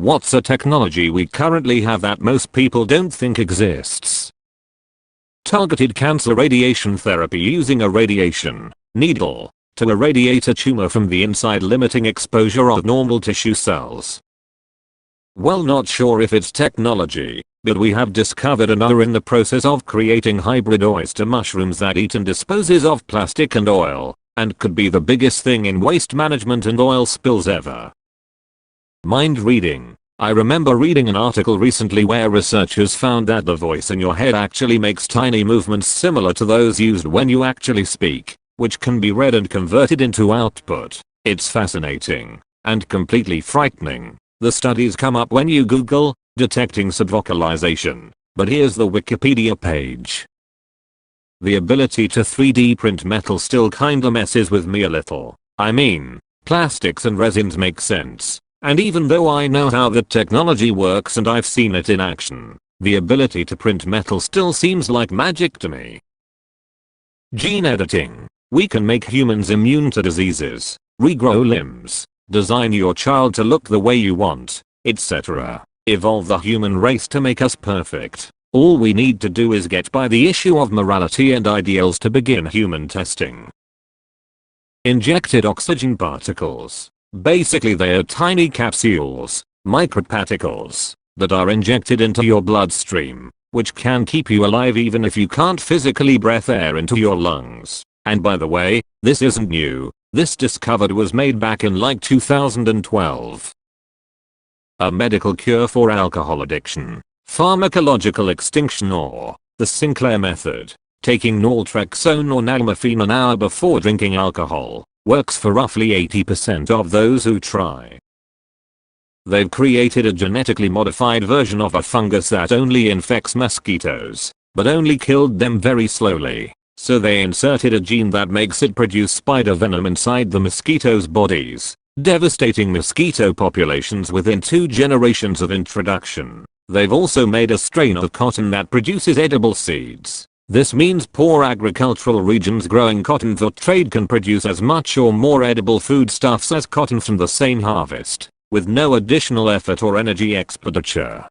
What's a technology we currently have that most people don't think exists? Targeted cancer radiation therapy using a radiation needle to irradiate a tumor from the inside, limiting exposure of normal tissue cells. Well, not sure if it's technology, but we have discovered and are in the process of creating hybrid oyster mushrooms that eat and disposes of plastic and oil, and could be the biggest thing in waste management and oil spills ever. Mind reading. I remember reading an article recently where researchers found that the voice in your head actually makes tiny movements similar to those used when you actually speak, which can be read and converted into output. It's fascinating and completely frightening. The studies come up when you Google detecting subvocalization, but here's the Wikipedia page. The ability to 3D print metal still kinda messes with me a little. I mean, plastics and resins make sense. And even though I know how the technology works and I've seen it in action, the ability to print metal still seems like magic to me. Gene editing. We can make humans immune to diseases, regrow limbs, design your child to look the way you want, etc. Evolve the human race to make us perfect. All we need to do is get by the issue of morality and ideals to begin human testing. Injected oxygen particles. Basically they are tiny capsules, microparticles, that are injected into your bloodstream, which can keep you alive even if you can't physically breathe air into your lungs. And by the way, this isn't new. This discovery was made back in like 2012. A medical cure for alcohol addiction. Pharmacological extinction, or the Sinclair method. Taking naltrexone or nalmefene an hour before drinking alcohol works for roughly 80% of those who try. They've created a genetically modified version of a fungus that only infects mosquitoes, but only killed them very slowly. So they inserted a gene that makes it produce spider venom inside the mosquitoes' bodies, devastating mosquito populations within 2 generations of introduction. They've also made a strain of cotton that produces edible seeds. This means poor agricultural regions growing cotton for trade can produce as much or more edible foodstuffs as cotton from the same harvest, with no additional effort or energy expenditure.